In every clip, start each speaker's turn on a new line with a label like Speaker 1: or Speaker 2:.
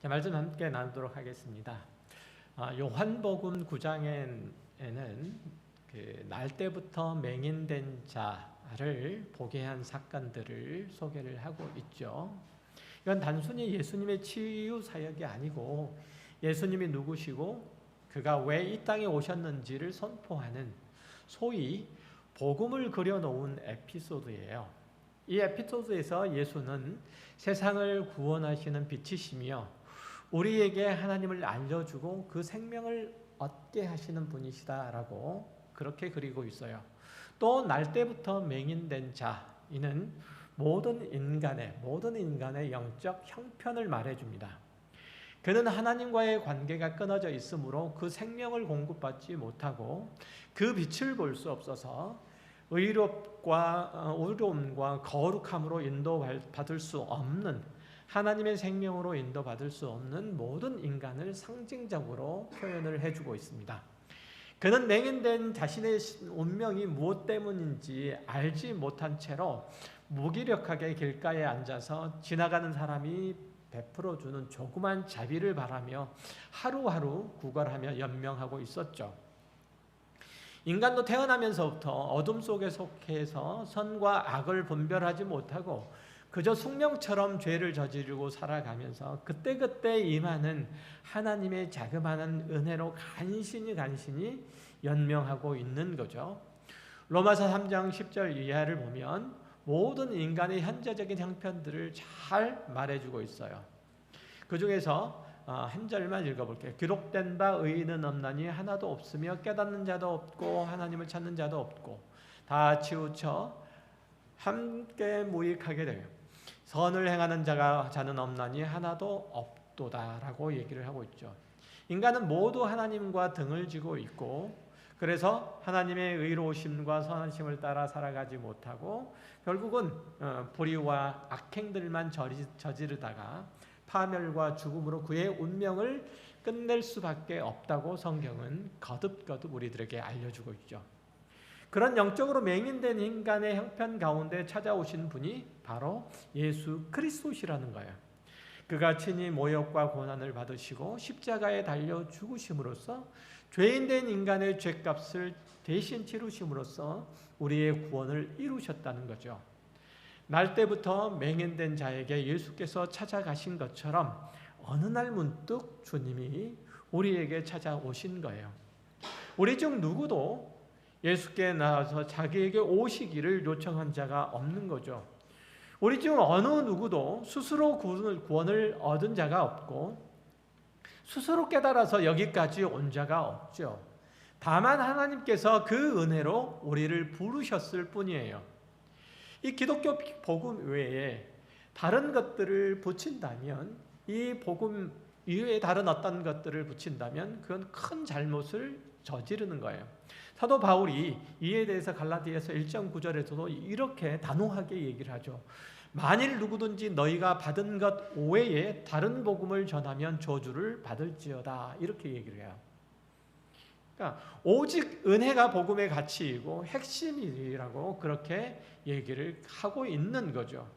Speaker 1: 말씀 함께 나누도록 하겠습니다. 요한복음 9장에는 날 때부터 맹인된 자를 보게 한 사건들을 소개를 하고 있죠. 이건 단순히 예수님의 치유 사역이 아니고 예수님이 누구시고 그가 왜 이 땅에 오셨는지를 선포하는 소위 복음을 그려놓은 에피소드예요. 이 에피소드에서 예수는 세상을 구원하시는 빛이시며 우리에게 하나님을 알려주고 그 생명을 얻게 하시는 분이시다라고 그렇게 그리고 있어요. 또 날 때부터 맹인된 자, 이는 모든 인간의 영적 형편을 말해줍니다. 그는 하나님과의 관계가 끊어져 있으므로 그 생명을 공급받지 못하고 그 빛을 볼 수 없어서 의로움과 거룩함으로 인도받을 수 없는, 하나님의 생명으로 인도받을 수 없는 모든 인간을 상징적으로 표현을 해주고 있습니다. 그는 맹인된 자신의 운명이 무엇 때문인지 알지 못한 채로 무기력하게 길가에 앉아서 지나가는 사람이 베풀어주는 조그만 자비를 바라며 하루하루 구걸하며 연명하고 있었죠. 인간도 태어나면서부터 어둠 속에 속해서 선과 악을 분별하지 못하고 그저 숙명처럼 죄를 저지르고 살아가면서 그때그때 임하는 하나님의 자그마한 은혜로 간신히 연명하고 있는 거죠. 로마서 3장 10절 이하를 보면 모든 인간의 현재적인 형편들을 잘 말해주고 있어요. 그 중에서 한 절만 읽어볼게요. 기록된 바 의인은 없나니 하나도 없으며 깨닫는 자도 없고 하나님을 찾는 자도 없고 다 치우쳐 함께 무익하게 되요 선을 행하는 자는 없나니 하나도 없도다라고 얘기를 하고 있죠. 인간은 모두 하나님과 등을 지고 있고 그래서 하나님의 의로우심과 선하심을 따라 살아가지 못하고 결국은 불의와 악행들만 저지르다가 파멸과 죽음으로 그의 운명을 끝낼 수밖에 없다고 성경은 거듭 우리들에게 알려주고 있죠. 그런 영적으로 맹인된 인간의 형편 가운데 찾아오신 분이 바로 예수 그리스도시라는 거예요. 그가 친히 모욕과 고난을 받으시고 십자가에 달려 죽으심으로써 죄인된 인간의 죄값을 대신 치르심으로써 우리의 구원을 이루셨다는 거죠. 날 때부터 맹인된 자에게 예수께서 찾아가신 것처럼 어느 날 문득 주님이 우리에게 찾아오신 거예요. 우리 중 누구도 예수께 나와서 자기에게 오시기를 요청한 자가 없는 거죠. 우리 중 어느 누구도 스스로 구원을 얻은 자가 없고 스스로 깨달아서 여기까지 온 자가 없죠. 다만 하나님께서 그 은혜로 우리를 부르셨을 뿐이에요. 이 기독교 복음 외에 다른 것들을 붙인다면, 이 복음 이외에 다른 어떤 것들을 붙인다면 그건 큰 잘못을 저지르는 거예요. 사도 바울이 이에 대해서 갈라디아서 1장 9절에서도 이렇게 단호하게 얘기를 하죠. 만일 누구든지 너희가 받은 것 외에 다른 복음을 전하면 저주를 받을지어다, 이렇게 얘기를 해요. 그러니까 오직 은혜가 복음의 가치이고 핵심이라고 그렇게 얘기를 하고 있는 거죠.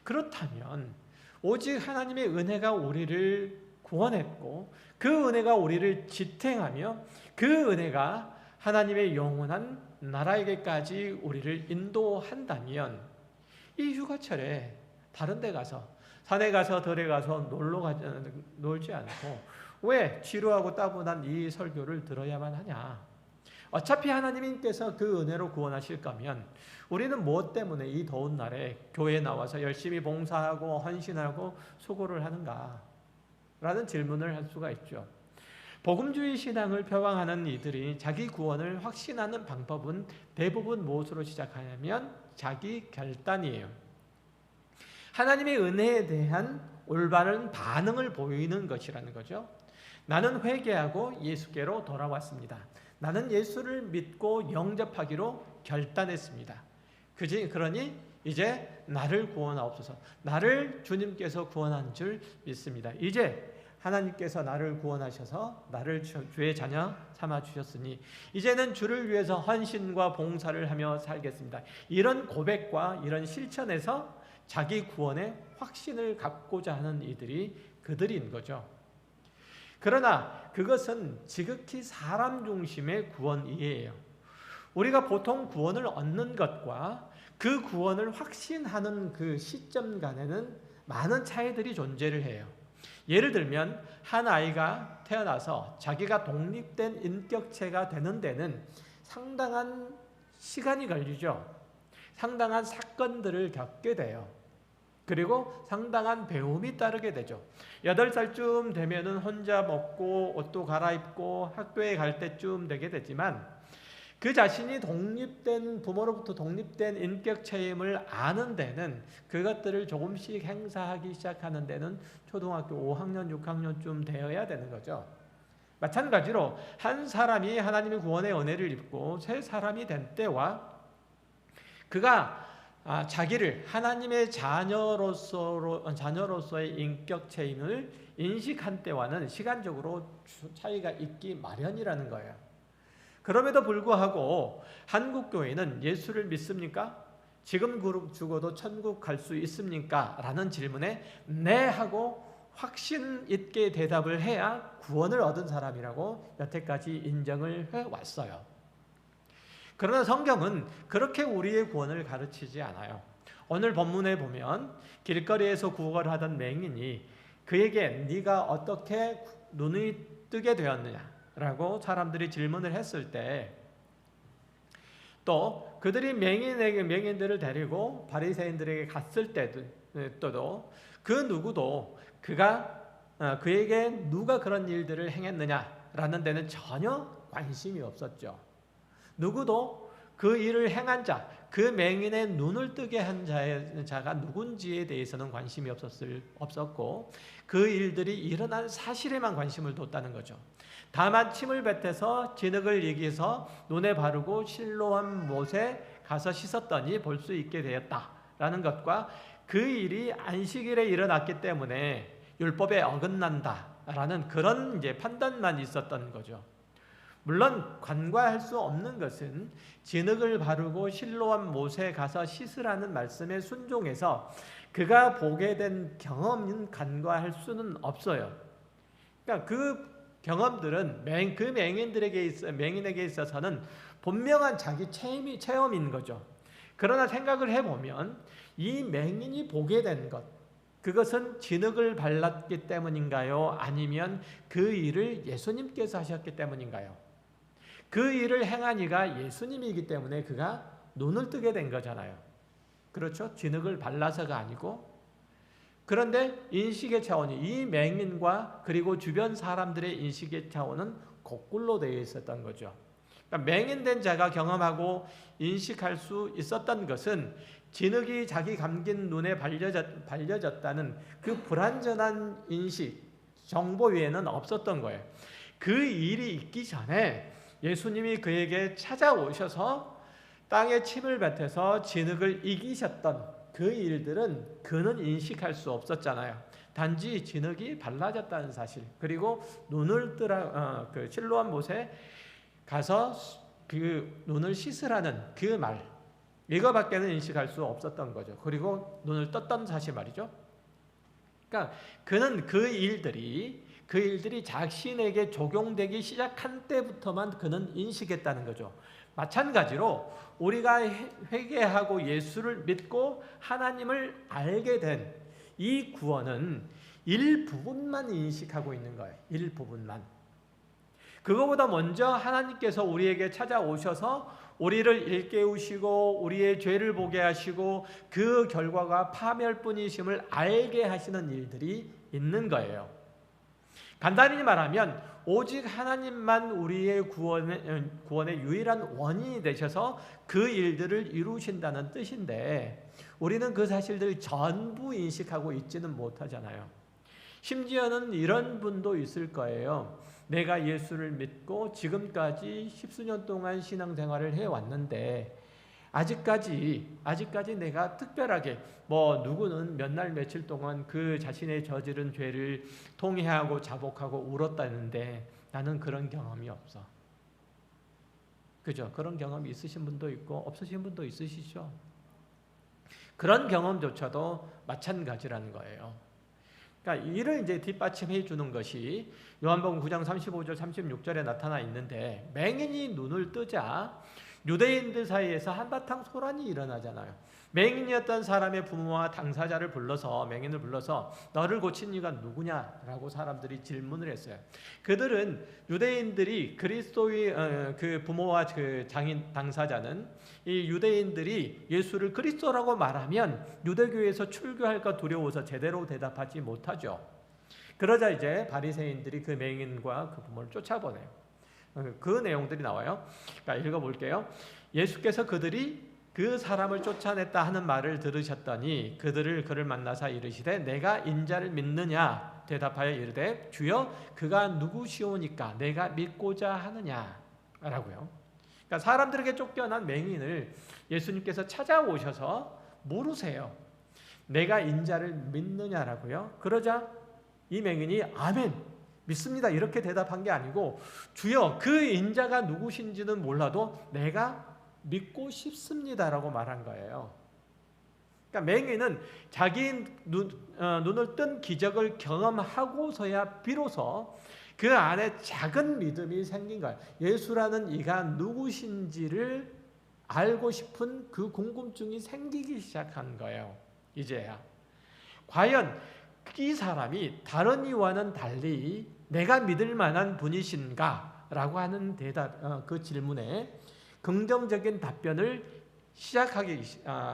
Speaker 1: 그렇다면 오직 하나님의 은혜가 우리를 구원했고 그 은혜가 우리를 지탱하며 그 은혜가 하나님의 영원한 나라에게까지 우리를 인도한다면 이 휴가철에 다른 데 가서, 산에 가서 들에 가서 놀지 않고 왜 지루하고 따분한 이 설교를 들어야만 하냐? 어차피 하나님께서 그 은혜로 구원하실 거면 우리는 무엇 때문에 이 더운 날에 교회에 나와서 열심히 봉사하고 헌신하고 수고를 하는가? 라는 질문을 할 수가 있죠. 복음주의 신앙을 표방하는 이들이 자기 구원을 확신하는 방법은 대부분 무엇으로 시작하냐면 자기 결단이에요. 하나님의 은혜에 대한 올바른 반응을 보이는 것이라는 거죠. 나는 회개하고 예수께로 돌아왔습니다. 나는 예수를 믿고 영접하기로 결단했습니다. 그러니 이제 나를 구원하옵소서. 나를 주님께서 구원한 줄 믿습니다. 이제 하나님께서 나를 구원하셔서 나를 주의 자녀 삼아 주셨으니 이제는 주를 위해서 헌신과 봉사를 하며 살겠습니다. 이런 고백과 이런 실천에서 자기 구원의 확신을 갖고자 하는 이들이 그들인 거죠. 그러나 그것은 지극히 사람 중심의 구원이에요. 우리가 보통 구원을 얻는 것과 그 구원을 확신하는 그 시점 간에는 많은 차이들이 존재를 해요. 예를 들면 한 아이가 태어나서 자기가 독립된 인격체가 되는 데는 상당한 시간이 걸리죠. 상당한 사건들을 겪게 돼요. 그리고 상당한 배움이 따르게 되죠. 8살쯤 되면은 혼자 먹고 옷도 갈아입고 학교에 갈 때쯤 되게 되지만 그 자신이 독립된 부모로부터 독립된 인격체임을 아는 데는 그것들을 조금씩 행사하기 시작하는 데는 초등학교 5학년, 6학년쯤 되어야 되는 거죠. 마찬가지로 한 사람이 하나님의 구원의 은혜를 입고 새 사람이 된 때와 그가 자기를 하나님의 자녀로서의 인격체임을 인식한 때와는 시간적으로 차이가 있기 마련이라는 거예요. 그럼에도 불구하고 한국교회는 예수를 믿습니까? 지금 죽어도 천국 갈 수 있습니까? 라는 질문에 네 하고 확신 있게 대답을 해야 구원을 얻은 사람이라고 여태까지 인정을 해왔어요. 그러나 성경은 그렇게 우리의 구원을 가르치지 않아요. 오늘 본문에 보면 길거리에서 구걸하던 맹인이 그에게 네가 어떻게 눈이 뜨게 되었느냐 라고 사람들이 질문을 했을 때, 또 그들이 맹인들을 데리고 바리새인들에게 갔을 때도 그 누구도 그에게 누가 그런 일들을 행했느냐라는 데는 전혀 관심이 없었죠. 누구도 그 일을 행한 자, 그 맹인의 눈을 뜨게 한 자가 누군지에 대해서는 관심이 없었고 그 일들이 일어난 사실에만 관심을 뒀다는 거죠. 다만 침을 뱉어서 진흙을 이기서 눈에 바르고 실로암 못에 가서 씻었더니 볼 수 있게 되었다라는 것과 그 일이 안식일에 일어났기 때문에 율법에 어긋난다라는 그런 판단만 있었던 거죠. 물론 간과할 수 없는 것은 진흙을 바르고 실로암 못에 가서 씻으라는 말씀에 순종해서 그가 보게 된 경험은 간과할 수는 없어요. 그러니까 그 경험들은 그 맹인에게 있어서는 분명한 자기 체험인 거죠. 그러나 생각을 해보면 이 맹인이 보게 된 것, 그것은 진흙을 발랐기 때문인가요? 아니면 그 일을 예수님께서 하셨기 때문인가요? 그 일을 행한 이가 예수님이기 때문에 그가 눈을 뜨게 된 거잖아요. 그렇죠? 진흙을 발라서가 아니고. 그런데 인식의 차원이 이 맹인과 그리고 주변 사람들의 인식의 차원은 거꾸로 되어 있었던 거죠. 그러니까 맹인된 자가 경험하고 인식할 수 있었던 것은 진흙이 자기 감긴 눈에 발려졌다는 그 불완전한 인식, 정보 외에는 없었던 거예요. 그 일이 있기 전에 예수님이 그에게 찾아오셔서 땅에 침을 뱉어서 진흙을 이기셨던 그 일들은 그는 인식할 수 없었잖아요. 단지 진흙이 발라졌다는 사실, 그리고 눈을 그 실로암 못에 가서 그 눈을 씻으라는 그 말, 이거밖에는 인식할 수 없었던 거죠. 그리고 눈을 떴던 사실 말이죠. 그러니까 그는 그 일들이 자신에게 적용되기 시작한 때부터만 그는 인식했다는 거죠. 마찬가지로 우리가 회개하고 예수를 믿고 하나님을 알게 된 이 구원은 일부분만 인식하고 있는 거예요. 일부분만. 그거보다 먼저 하나님께서 우리에게 찾아오셔서 우리를 일깨우시고 우리의 죄를 보게 하시고 그 결과가 파멸뿐이심을 알게 하시는 일들이 있는 거예요. 간단히 말하면 오직 하나님만 우리의 구원의 유일한 원인이 되셔서 그 일들을 이루신다는 뜻인데 우리는 그 사실들을 전부 인식하고 있지는 못하잖아요. 심지어는 이런 분도 있을 거예요. 내가 예수를 믿고 지금까지 십수년 동안 신앙생활을 해왔는데 아직까지 내가 특별하게 누구는 몇 날 며칠 동안 그 자신의 저지른 죄를 통회하고 자복하고 울었다는데 나는 그런 경험이 없어. 그죠? 그런 경험이 있으신 분도 있고 없으신 분도 있으시죠. 그런 경험조차도 마찬가지라는 거예요. 그러니까 이를 이제 뒷받침해 주는 것이 요한복음 9장 35절 36절에 나타나 있는데, 맹인이 눈을 뜨자 유대인들 사이에서 한바탕 소란이 일어나잖아요. 맹인이었던 사람의 부모와 당사자를 불러서, 맹인을 불러서 너를 고친 이가 누구냐라고 사람들이 질문을 했어요. 그들은, 유대인들이 그리스도의 그 부모와 그 장인 당사자는 이 유대인들이 예수를 그리스도라고 말하면 유대교에서 출교할까 두려워서 제대로 대답하지 못하죠. 그러자 이제 바리새인들이 그 맹인과 그 부모를 쫓아보내요. 그 내용들이 나와요. 그러니까 읽어볼게요. 예수께서 그들이 그 사람을 쫓아냈다 하는 말을 들으셨더니 그를 만나사 이르시되 내가 인자를 믿느냐 대답하여 이르되 주여 그가 누구시오니까 내가 믿고자 하느냐 라고요. 그러니까 사람들에게 쫓겨난 맹인을 예수님께서 찾아오셔서 물으세요. 내가 인자를 믿느냐라고요. 그러자 이 맹인이 아멘 믿습니다 이렇게 대답한 게 아니고, 주여 그 인자가 누구신지는 몰라도 내가 믿고 싶습니다라고 말한 거예요. 그러니까 맹인은 자기 눈을 뜬 기적을 경험하고서야 비로소 그 안에 작은 믿음이 생긴 거예요. 예수라는 이가 누구신지를 알고 싶은 그 궁금증이 생기기 시작한 거예요. 이제야 과연 이 사람이 다른 이와는 달리 내가 믿을 만한 분이신가? 라고 하는 그 질문에 긍정적인 답변을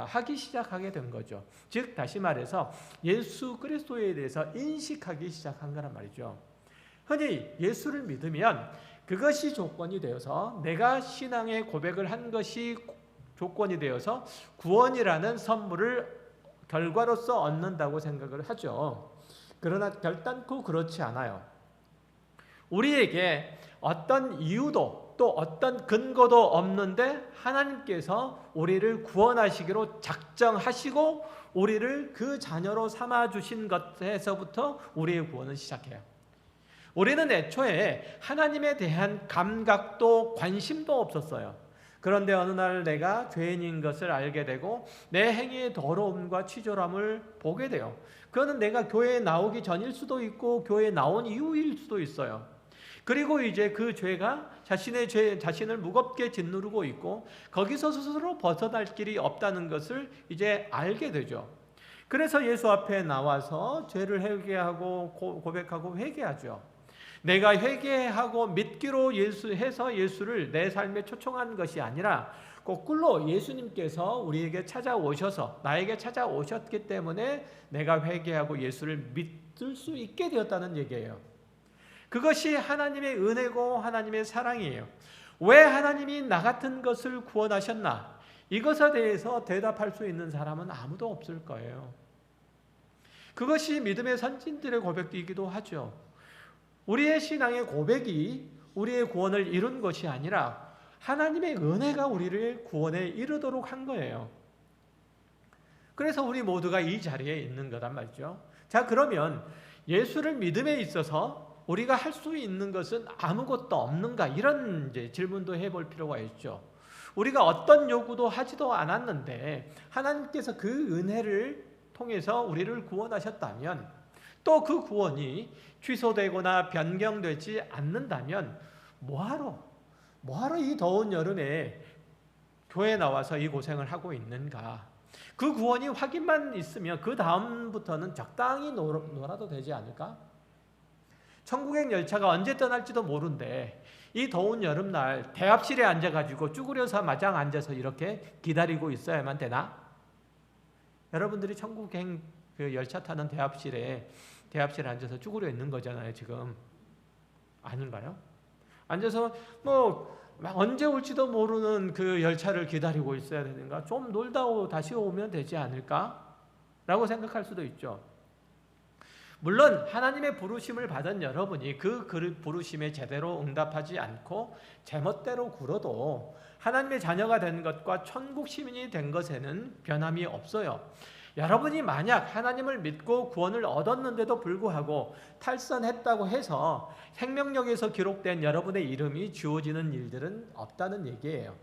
Speaker 1: 하기 시작하게 된 거죠. 즉 다시 말해서 예수 그리스도에 대해서 인식하기 시작한 거란 말이죠. 흔히 예수를 믿으면 그것이 조건이 되어서, 내가 신앙의 고백을 한 것이 조건이 되어서 구원이라는 선물을 결과로서 얻는다고 생각을 하죠. 그러나 결단코 그렇지 않아요. 우리에게 어떤 이유도 또 어떤 근거도 없는데 하나님께서 우리를 구원하시기로 작정하시고 우리를 그 자녀로 삼아주신 것에서부터 우리의 구원은 시작해요. 우리는 애초에 하나님에 대한 감각도 관심도 없었어요. 그런데 어느 날 내가 죄인인 것을 알게 되고 내 행위의 더러움과 치졸함을 보게 돼요. 그거는 내가 교회에 나오기 전일 수도 있고 교회에 나온 이후일 수도 있어요. 그리고 이제 그 죄가 자신을 무겁게 짓누르고 있고 거기서 스스로 벗어날 길이 없다는 것을 이제 알게 되죠. 그래서 예수 앞에 나와서 죄를 회개하고 고백하고 회개하죠. 내가 회개하고 믿기로 해서 예수를 내 삶에 초청한 것이 아니라 거꾸로 예수님께서 우리에게 찾아오셔서 나에게 찾아오셨기 때문에 내가 회개하고 예수를 믿을 수 있게 되었다는 얘기예요. 그것이 하나님의 은혜고 하나님의 사랑이에요. 왜 하나님이 나 같은 것을 구원하셨나? 이것에 대해서 대답할 수 있는 사람은 아무도 없을 거예요. 그것이 믿음의 선진들의 고백이기도 하죠. 우리의 신앙의 고백이 우리의 구원을 이룬 것이 아니라 하나님의 은혜가 우리를 구원에 이르도록 한 거예요. 그래서 우리 모두가 이 자리에 있는 거란 말이죠. 자, 그러면 예수를 믿음에 있어서 우리가 할 수 있는 것은 아무것도 없는가? 이런 이제 질문도 해볼 필요가 있죠. 우리가 어떤 요구도 하지도 않았는데 하나님께서 그 은혜를 통해서 우리를 구원하셨다면, 또 그 구원이 취소되거나 변경되지 않는다면 뭐하러 이 더운 여름에 교회에 나와서 이 고생을 하고 있는가? 그 구원이 확인만 있으면 그 다음부터는 적당히 놀아도 되지 않을까? 천국행 열차가 언제 떠날지도 모른데 이 더운 여름날 대합실에 앉아가지고 쭈그려서 마장 앉아서 이렇게 기다리고 있어야만 되나? 여러분들이 천국행 그 열차 타는 대합실에 앉아서 쭈그려 있는 거잖아요 지금. 아닌가요? 앉아서 언제 올지도 모르는 그 열차를 기다리고 있어야 되는가? 좀 놀다 다시 오면 되지 않을까? 라고 생각할 수도 있죠. 물론 하나님의 부르심을 받은 여러분이 그 부르심에 제대로 응답하지 않고 제멋대로 굴어도 하나님의 자녀가 된 것과 천국 시민이 된 것에는 변함이 없어요. 여러분이 만약 하나님을 믿고 구원을 얻었는데도 불구하고 탈선했다고 해서 생명력에서 기록된 여러분의 이름이 지워지는 일들은 없다는 얘기예요.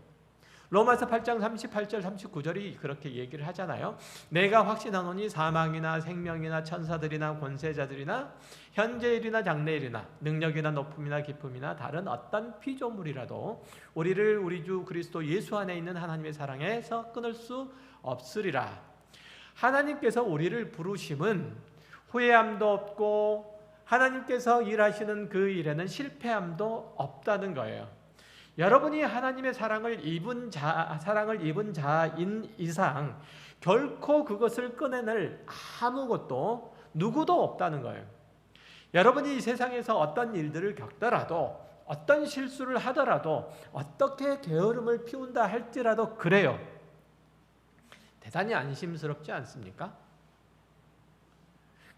Speaker 1: 로마서 8장 38절 39절이 그렇게 얘기를 하잖아요. 내가 확신하노니 사망이나 생명이나 천사들이나 권세자들이나 현재일이나 장래일이나 능력이나 높음이나 깊음이나 다른 어떤 피조물이라도 우리를 우리 주 그리스도 예수 안에 있는 하나님의 사랑에서 끊을 수 없으리라. 하나님께서 우리를 부르심은 후회함도 없고 하나님께서 일하시는 그 일에는 실패함도 없다는 거예요. 여러분이 하나님의 사랑을 입은 자인 이상 결코 그것을 꺼내낼 아무것도 누구도 없다는 거예요. 여러분이 이 세상에서 어떤 일들을 겪더라도 어떤 실수를 하더라도 어떻게 게으름을 피운다 할지라도 그래요. 대단히 안심스럽지 않습니까?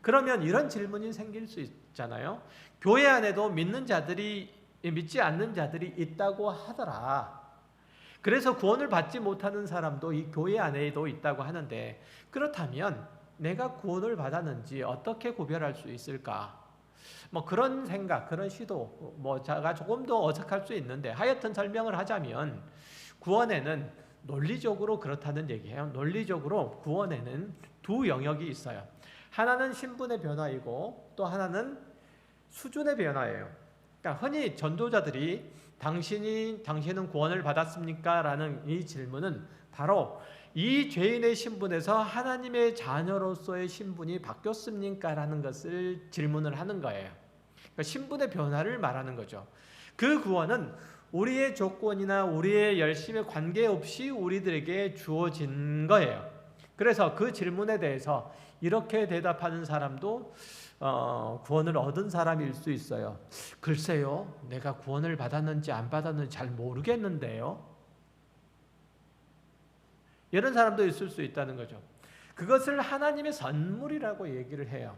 Speaker 1: 그러면 이런 질문이 생길 수 있잖아요. 교회 안에도 믿지 않는 자들이 있다고 하더라. 그래서 구원을 받지 못하는 사람도 이 교회 안에도 있다고 하는데, 그렇다면 내가 구원을 받았는지 어떻게 구별할 수 있을까? 그런 생각, 그런 시도, 제가 조금 더 어색할 수 있는데, 하여튼 설명을 하자면, 구원에는 논리적으로 그렇다는 얘기예요. 논리적으로 구원에는 두 영역이 있어요. 하나는 신분의 변화이고, 또 하나는 수준의 변화예요. 그러니까 흔히 전도자들이 당신은 구원을 받았습니까? 라는 이 질문은 바로 이 죄인의 신분에서 하나님의 자녀로서의 신분이 바뀌었습니까? 라는 것을 질문을 하는 거예요. 그러니까 신분의 변화를 말하는 거죠. 그 구원은 우리의 조건이나 우리의 열심에 관계없이 우리들에게 주어진 거예요. 그래서 그 질문에 대해서 이렇게 대답하는 사람도 구원을 얻은 사람일 수 있어요. 글쎄요, 내가 구원을 받았는지 안 받았는지 잘 모르겠는데요. 이런 사람도 있을 수 있다는 거죠. 그것을 하나님의 선물이라고 얘기를 해요.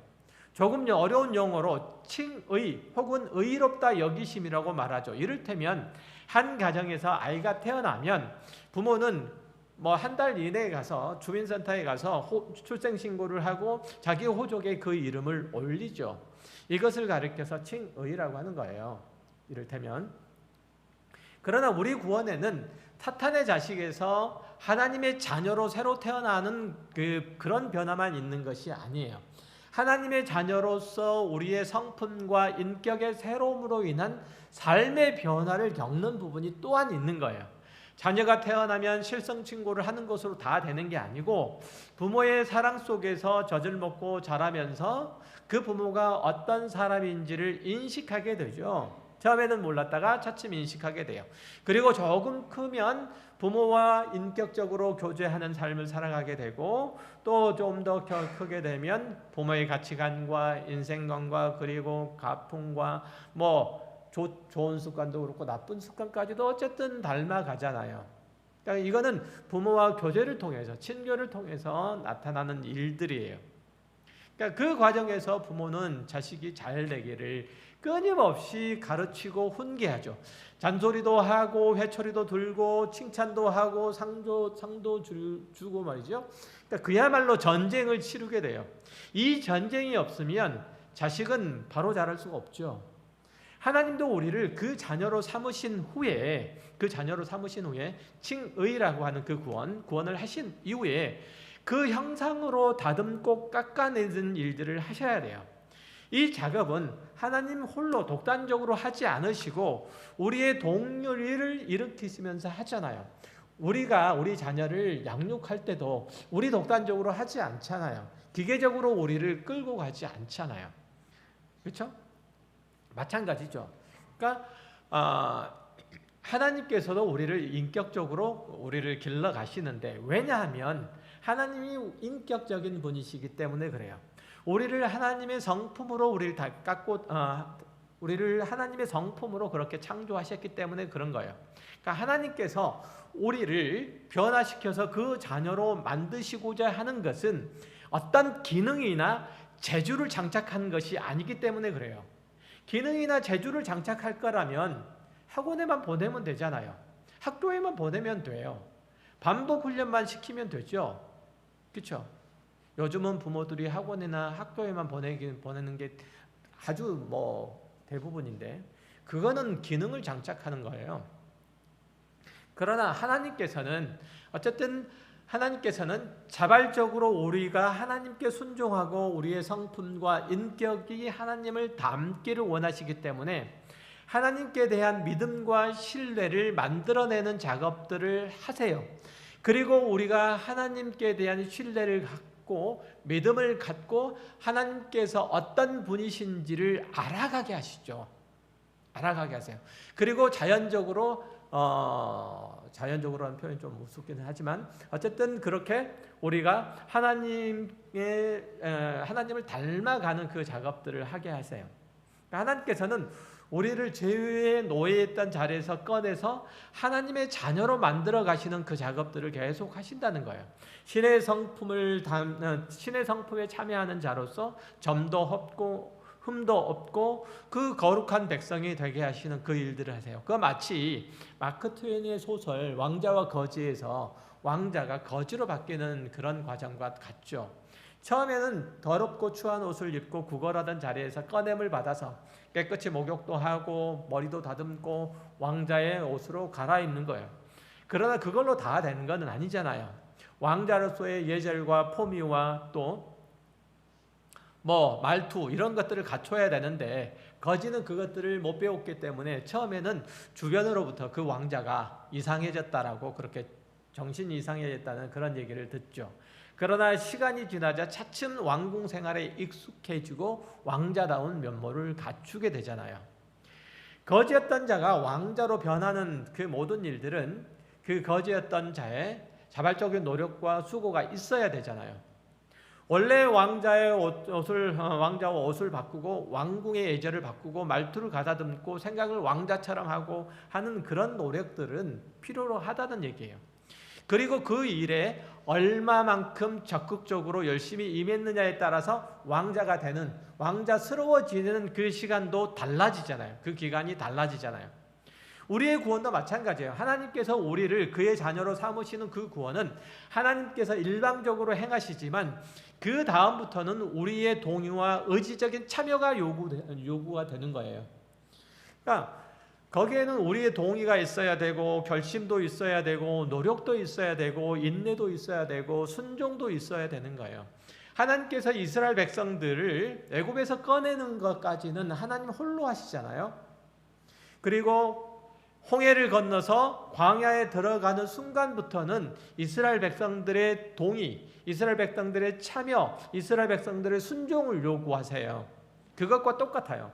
Speaker 1: 조금 어려운 용어로 칭의 혹은 의롭다 여기심이라고 말하죠. 이를테면 한 가정에서 아이가 태어나면 부모는 한 달 이내에 가서 주민센터에 가서 출생신고를 하고 자기 호족의 그 이름을 올리죠. 이것을 가리켜서 칭의라고 하는 거예요. 이를테면. 그러나 우리 구원에는 사탄의 자식에서 하나님의 자녀로 새로 태어나는 그런 변화만 있는 것이 아니에요. 하나님의 자녀로서 우리의 성품과 인격의 새로움으로 인한 삶의 변화를 겪는 부분이 또한 있는 거예요. 자녀가 태어나면 실성신고를 하는 것으로 다 되는 게 아니고 부모의 사랑 속에서 젖을 먹고 자라면서 그 부모가 어떤 사람인지를 인식하게 되죠. 처음에는 몰랐다가 차츰 인식하게 돼요. 그리고 조금 크면 부모와 인격적으로 교제하는 삶을 살아가게 되고 또 좀 더 크게 되면 부모의 가치관과 인생관과 그리고 가풍과 좋은 습관도 그렇고 나쁜 습관까지도 어쨌든 닮아가잖아요. 그러니까 이거는 부모와 교제를 통해서 친교를 통해서 나타나는 일들이에요. 그러니까 그 과정에서 부모는 자식이 잘 되기를 끊임없이 가르치고 훈계하죠. 잔소리도 하고 회초리도 들고 칭찬도 하고 상도 주고 말이죠. 그러니까 그야말로 전쟁을 치르게 돼요. 이 전쟁이 없으면 자식은 바로 자랄 수가 없죠. 하나님도 우리를 그 자녀로 삼으신 후에 칭의라고 하는 그 구원을 하신 이후에 그 형상으로 다듬고 깎아내는 일들을 하셔야 돼요. 이 작업은 하나님 홀로 독단적으로 하지 않으시고 우리의 동료를 일으키시면서 하잖아요. 우리가 우리 자녀를 양육할 때도 우리 독단적으로 하지 않잖아요. 기계적으로 우리를 끌고 가지 않잖아요. 그렇죠? 마찬가지죠. 그러니까 하나님께서도 우리를 인격적으로 우리를 길러 가시는데, 왜냐하면 하나님이 인격적인 분이시기 때문에 그래요. 우리를 하나님의 성품으로 우리를 하나님의 성품으로 그렇게 창조하셨기 때문에 그런 거예요. 그러니까 하나님께서 우리를 변화시켜서 그 자녀로 만드시고자 하는 것은 어떤 기능이나 재주를 장착한 것이 아니기 때문에 그래요. 기능이나 재주를 장착할 거라면 학원에만 보내면 되잖아요. 학교에만 보내면 돼요. 반복 훈련만 시키면 되죠. 그렇죠? 요즘은 부모들이 학원이나 학교에만 보내는 게 아주 대부분인데, 그거는 기능을 장착하는 거예요. 그러나 하나님께서는 어쨌든 자발적으로 우리가 하나님께 순종하고 우리의 성품과 인격이 하나님을 닮기를 원하시기 때문에 하나님께 대한 믿음과 신뢰를 만들어내는 작업들을 하세요. 그리고 우리가 하나님께 대한 신뢰를 갖고 믿음을 갖고 하나님께서 어떤 분이신지를 알아가게 하시죠. 알아가게 하세요. 그리고 자연적으로 자연적으로라는 표현이 좀 무섭기는 하지만 어쨌든 그렇게 우리가 하나님을 닮아가는 그 작업들을 하게 하세요. 하나님께서는 우리를 죄의 노예했던 자리에서 꺼내서 하나님의 자녀로 만들어 가시는 그 작업들을 계속 하신다는 거예요. 신의 성품에 참여하는 자로서 점도 없고 흠도 없고 그 거룩한 백성이 되게 하시는 그 일들을 하세요. 그 마치 마크 트웨인의 소설 왕자와 거지에서 왕자가 거지로 바뀌는 그런 과정과 같죠. 처음에는 더럽고 추한 옷을 입고 구걸하던 자리에서 꺼냄을 받아서 깨끗이 목욕도 하고 머리도 다듬고 왕자의 옷으로 갈아입는 거예요. 그러나 그걸로 다 되는 건 아니잖아요. 왕자로서의 예절과 포미와 또 말투 이런 것들을 갖춰야 되는데 거지는 그것들을 못 배웠기 때문에 처음에는 주변으로부터 그 왕자가 이상해졌다라고 그렇게 정신이 이상해졌다는 그런 얘기를 듣죠. 그러나 시간이 지나자 차츰 왕궁 생활에 익숙해지고 왕자다운 면모를 갖추게 되잖아요. 거지였던 자가 왕자로 변하는 그 모든 일들은 그 거지였던 자의 자발적인 노력과 수고가 있어야 되잖아요. 원래 왕자와 옷을 바꾸고 왕궁의 예절을 바꾸고 말투를 가다듬고 생각을 왕자처럼 하고 하는 그런 노력들은 필요로 하다는 얘기예요. 그리고 그 일에 얼마만큼 적극적으로 열심히 임했느냐에 따라서 왕자가 되는, 왕자스러워지는 그 시간도 달라지잖아요. 그 기간이 달라지잖아요. 우리의 구원도 마찬가지예요. 하나님께서 우리를 그의 자녀로 삼으시는 그 구원은 하나님께서 일방적으로 행하시지만 그 다음부터는 우리의 동의와 의지적인 참여가 요구가 되는 거예요. 그러니까 거기에는 우리의 동의가 있어야 되고 결심도 있어야 되고 노력도 있어야 되고 인내도 있어야 되고 순종도 있어야 되는 거예요. 하나님께서 이스라엘 백성들을 애굽에서 꺼내는 것까지는 하나님 홀로 하시잖아요. 그리고 홍해를 건너서 광야에 들어가는 순간부터는 이스라엘 백성들의 동의, 이스라엘 백성들의 참여, 이스라엘 백성들의 순종을 요구하세요. 그것과 똑같아요.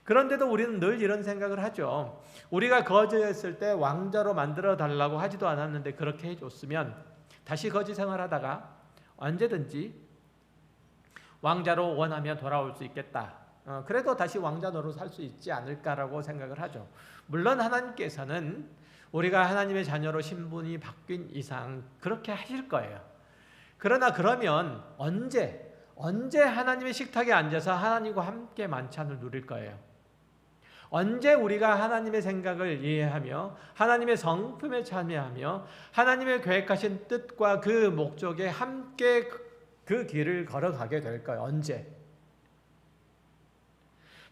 Speaker 1: 그런데도 우리는 늘 이런 생각을 하죠. 우리가 거지였을 때 왕자로 만들어 달라고 하지도 않았는데 그렇게 해줬으면 다시 거지 생활하다가 언제든지 왕자로 원하면 돌아올 수 있겠다. 그래도 다시 왕자 노릇 할 수 있지 않을까라고 생각을 하죠. 물론 하나님께서는 우리가 하나님의 자녀로 신분이 바뀐 이상 그렇게 하실 거예요. 그러나 그러면 언제 하나님의 식탁에 앉아서 하나님과 함께 만찬을 누릴 거예요? 언제 우리가 하나님의 생각을 이해하며 하나님의 성품에 참여하며 하나님의 계획하신 뜻과 그 목적에 함께 그 길을 걸어가게 될까요? 언제?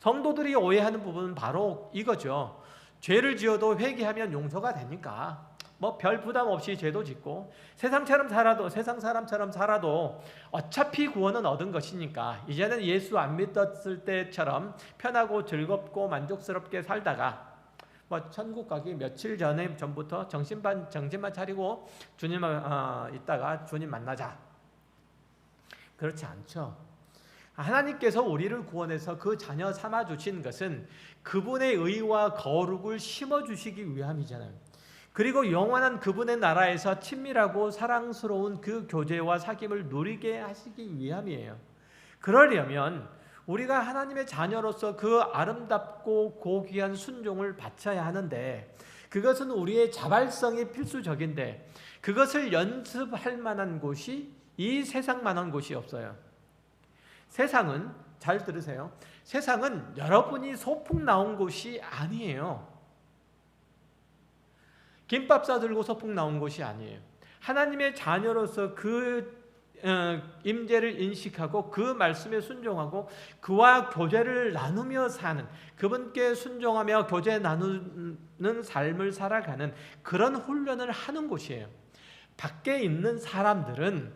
Speaker 1: 성도들이 오해하는 부분은 바로 이거죠. 죄를 지어도 회개하면 용서가 되니까 별 부담 없이 죄도 짓고 세상 사람처럼 살아도 어차피 구원은 얻은 것이니까 이제는 예수 안 믿었을 때처럼 편하고 즐겁고 만족스럽게 살다가 천국 가기 며칠 전부터 정신만 차리고 주님 있다가 주님 만나자. 그렇지 않죠. 하나님께서 우리를 구원해서 그 자녀 삼아 주신 것은 그분의 의와 거룩을 심어 주시기 위함이잖아요. 그리고 영원한 그분의 나라에서 친밀하고 사랑스러운 그 교제와 사귐을 누리게 하시기 위함이에요. 그러려면 우리가 하나님의 자녀로서 그 아름답고 고귀한 순종을 바쳐야 하는데 그것은 우리의 자발성이 필수적인데 그것을 연습할 만한 곳이 이 세상만한 곳이 없어요. 세상은, 잘 들으세요. 세상은 여러분이 소풍 나온 곳이 아니에요. 김밥 싸들고 소풍 나온 곳이 아니에요. 하나님의 자녀로서 그 임재를 인식하고 그 말씀에 순종하고 그와 교제를 나누며 사는, 그분께 순종하며 교제 나누는 삶을 살아가는 그런 훈련을 하는 곳이에요. 밖에 있는 사람들은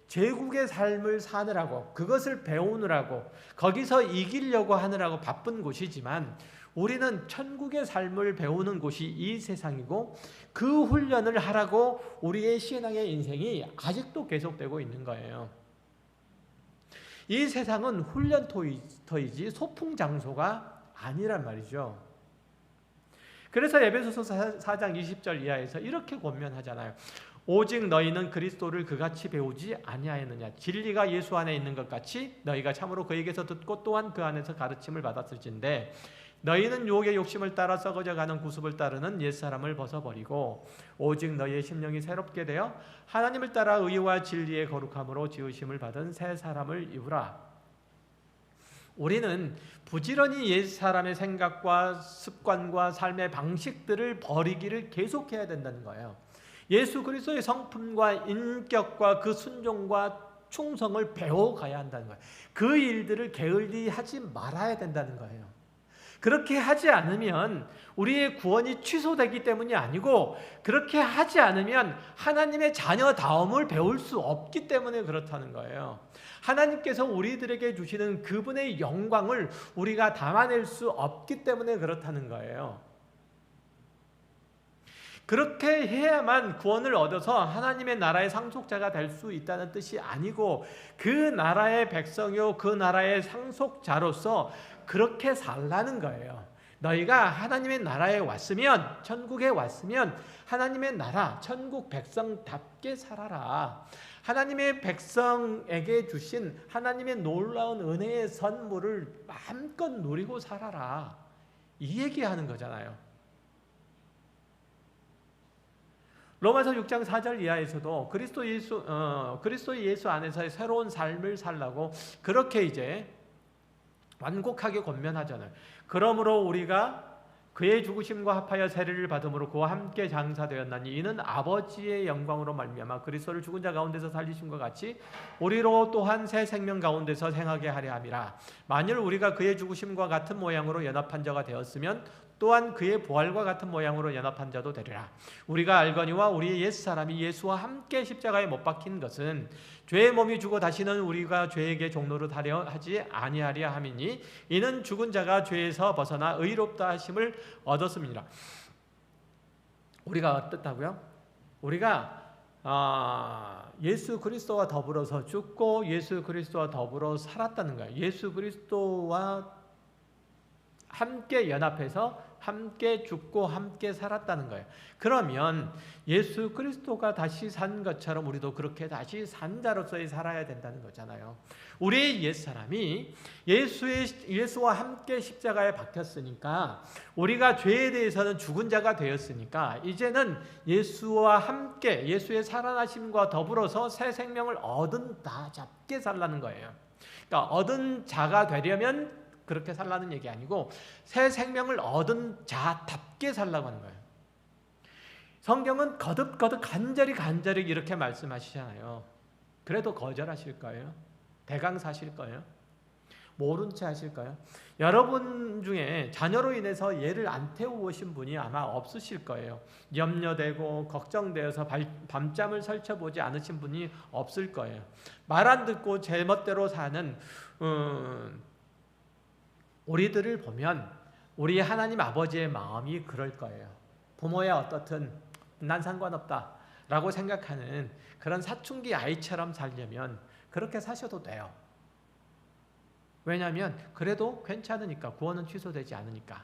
Speaker 1: 제국의 삶을 사느라고, 그것을 배우느라고, 거기서 이기려고 하느라고 바쁜 곳이지만 우리는 천국의 삶을 배우는 곳이 이 세상이고 그 훈련을 하라고 우리의 신앙의 인생이 아직도 계속되고 있는 거예요. 이 세상은 훈련터이지 소풍 장소가 아니란 말이죠. 그래서 에베소서 4장 20절 이하에서 이렇게 권면하잖아요. 오직 너희는 그리스도를 그같이 배우지 아니하였느냐. 진리가 예수 안에 있는 것 같이 너희가 참으로 그에게서 듣고 또한 그 안에서 가르침을 받았을진데 너희는 유혹의 욕심을 따라 썩어져가는 구습을 따르는 옛사람을 벗어버리고 오직 너희의 심령이 새롭게 되어 하나님을 따라 의와 진리의 거룩함으로 지으심을 받은 새 사람을 입으라. 우리는 부지런히 옛사람의 생각과 습관과 삶의 방식들을 버리기를 계속해야 된다는 거예요. 예수 그리스도의 성품과 인격과 그 순종과 충성을 배워가야 한다는 거예요. 그 일들을 게을리하지 말아야 된다는 거예요. 그렇게 하지 않으면 우리의 구원이 취소되기 때문이 아니고, 그렇게 하지 않으면 하나님의 자녀다움을 배울 수 없기 때문에 그렇다는 거예요. 하나님께서 우리들에게 주시는 그분의 영광을 우리가 담아낼 수 없기 때문에 그렇다는 거예요. 그렇게 해야만 구원을 얻어서 하나님의 나라의 상속자가 될 수 있다는 뜻이 아니고, 그 나라의 백성이요 그 나라의 상속자로서 그렇게 살라는 거예요. 너희가 하나님의 나라에 왔으면, 천국에 왔으면 하나님의 나라, 천국 백성답게 살아라. 하나님의 백성에게 주신 하나님의 놀라운 은혜의 선물을 마음껏 누리고 살아라. 이 얘기하는 거잖아요. 로마서 6장 4절 이하에서도 그리스도 예수 안에서의 새로운 삶을 살라고 그렇게 이제 완곡하게 권면하잖아요. 그러므로 우리가 그의 죽으심과 합하여 세례를 받음으로 그와 함께 장사되었나니 이는 아버지의 영광으로 말미암아 그리스도를 죽은 자 가운데서 살리심과 같이 우리로 또한 새 생명 가운데서 생하게 하려 함이라. 만일 우리가 그의 죽으심과 같은 모양으로 연합한 자가 되었으면 또한 그의 부활과 같은 모양으로 연합한 자도 되리라. 우리가 알거니와 우리의 옛사람이 예수와 함께 십자가에 못 박힌 것은 죄의 몸이 죽어 다시는 우리가 죄에게 종노릇 하려 하지 아니하려 함이니 이는 죽은 자가 죄에서 벗어나 의롭다 하심을 얻었음이니라. 우리가 어떻다고요? 우리가 예수 그리스도와 더불어서 죽고 예수 그리스도와 더불어 살았다는 거예요. 예수 그리스도와 함께 연합해서 함께 죽고 함께 살았다는 거예요. 그러면 예수 그리스도가 다시 산 것처럼 우리도 그렇게 다시 산 자로서의 살아야 된다는 거잖아요. 우리의 옛사람이 예수와 함께 십자가에 박혔으니까, 우리가 죄에 대해서는 죽은 자가 되었으니까 이제는 예수와 함께 예수의 살아나심과 더불어서 새 생명을 얻은 자답게 살라는 거예요. 그러니까 얻은 자가 되려면 그렇게 살라는 얘기 아니고 새 생명을 얻은 자답게 살라고 하는 거예요. 성경은 거듭거듭 간절히 이렇게 말씀하시잖아요. 그래도 거절하실 거예요? 대강사실 거예요? 모른 채 하실 거예요? 여러분 중에 자녀로 인해서 얘를 안 태워오신 분이 아마 없으실 거예요. 염려되고 걱정되어서 밤잠을 설쳐보지 않으신 분이 없을 거예요. 말 안 듣고 제멋대로 사는 우리들을 보면 우리 하나님 아버지의 마음이 그럴 거예요. 부모야 어떻든 난 상관없다 라고 생각하는 그런 사춘기 아이처럼 살려면 그렇게 사셔도 돼요. 왜냐하면 그래도 괜찮으니까, 구원은 취소되지 않으니까.